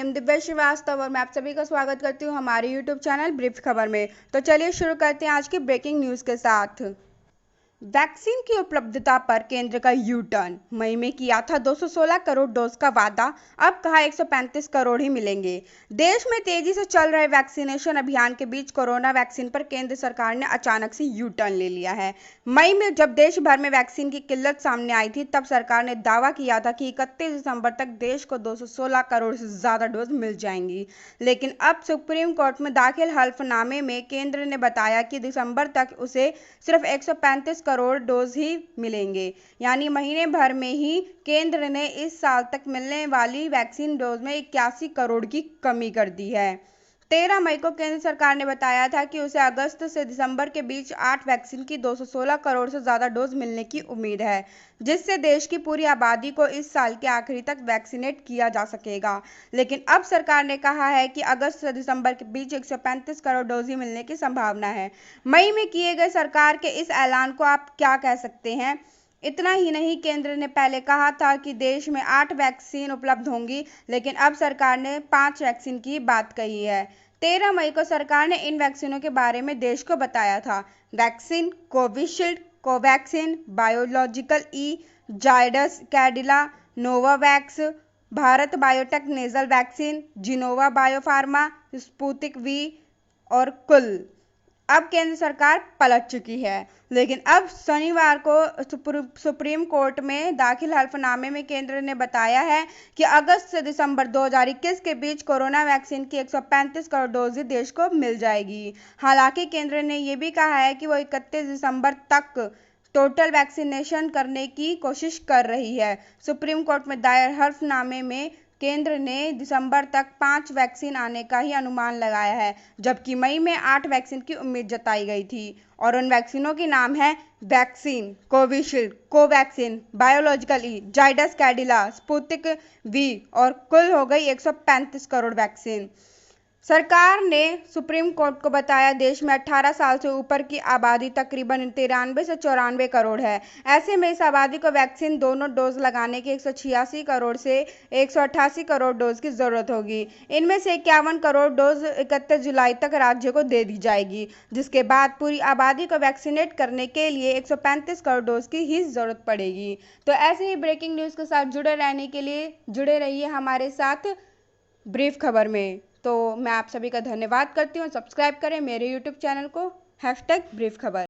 M Divya Srivastava और मैं आप सभी का स्वागत करती हूँ हमारे यूट्यूब चैनल ब्रीफ खबर में। तो चलिए शुरू करते हैं आज की ब्रेकिंग न्यूज़ के साथ। वैक्सीन की उपलब्धता पर केंद्र का यू टर्न। मई में किया था 216 करोड़ डोज का वादा, अब कहा 135 करोड़ ही मिलेंगे। देश में तेजी से चल रहे वैक्सीनेशन अभियान के बीच कोरोना वैक्सीन पर केंद्र सरकार ने अचानक से यू टर्न ले लिया है। मई में जब देश भर में वैक्सीन की किल्लत सामने आई थी, तब सरकार ने दावा किया था कि 31 दिसंबर तक देश को 216 करोड़ से ज्यादा डोज मिल जाएंगी। लेकिन अब सुप्रीम कोर्ट में दाखिल हल्फनामे में केंद्र ने बताया कि दिसंबर तक उसे सिर्फ 135 करोड़ डोज ही मिलेंगे। यानी महीने भर में ही केंद्र ने इस साल तक मिलने वाली वैक्सीन डोज में 81 करोड़ की कमी कर दी है। 13 मई को केंद्र सरकार ने बताया था कि उसे अगस्त से दिसंबर के बीच 8 वैक्सीन की 216 करोड़ से ज्यादा डोज मिलने की उम्मीद है, जिससे देश की पूरी आबादी को इस साल के आखिरी तक वैक्सीनेट किया जा सकेगा। लेकिन अब सरकार ने कहा है कि अगस्त से दिसंबर के बीच 135 करोड़ डोज ही मिलने की संभावना है। मई में किए गए सरकार के इस ऐलान को आप क्या कह सकते हैं? इतना ही नहीं, केंद्र ने पहले कहा था कि देश में 8 वैक्सीन उपलब्ध होंगी, लेकिन अब सरकार ने 5 वैक्सीन की बात कही है। 13 मई को सरकार ने इन वैक्सीनों के बारे में देश को बताया था। Vaccine Covishield, Covaxin, Biological E, Zydus Cadila, Novavax, Bharat Biotech nasal vaccine, Gennova Biopharma, Sputnik V और कुल। अब केंद्र सरकार पलट चुकी है। लेकिन अब शनिवार को सुप्रीम कोर्ट में दाखिल हल्फनामे में केंद्र ने बताया है कि अगस्त से दिसंबर 2021 के बीच कोरोना वैक्सीन की 135 करोड़ डोज देश को मिल जाएगी। हालांकि केंद्र ने यह भी कहा है कि वो 31 दिसंबर तक टोटल वैक्सीनेशन करने की कोशिश कर रही है। सुप्रीम कोर्ट में दायर हल्फनामे में केंद्र ने दिसंबर तक 5 वैक्सीन आने का ही अनुमान लगाया है, जबकि मई में 8 वैक्सीन की उम्मीद जताई गई थी। और उन वैक्सीनों के नाम है vaccine Covishield, Covaxin, Biological E, Zydus Cadila, Sputnik V और कुल हो गई 135 करोड़ वैक्सीन। सरकार ने सुप्रीम कोर्ट को बताया देश में 18 साल से ऊपर की आबादी तकरीबन 93 से 94 करोड़ है। ऐसे में इस आबादी को वैक्सीन दोनों डोज लगाने की 186 करोड़ से 188 करोड़ डोज की जरूरत होगी। इनमें से 51 करोड़ डोज 31 जुलाई तक राज्य को दे दी जाएगी, जिसके बाद पूरी आबादी को वैक्सीनेट करने के लिए 135 करोड़ डोज की ही जरूरत पड़ेगी। तो ऐसे ही ब्रेकिंग न्यूज़ के साथ जुड़े रहने के लिए जुड़े रहिए हमारे साथ ब्रीफ खबर में। तो मैं आप सभी का धन्यवाद करती हूँ। सब्सक्राइब करें मेरे यूट्यूब चैनल को #ब्रीफ खबर।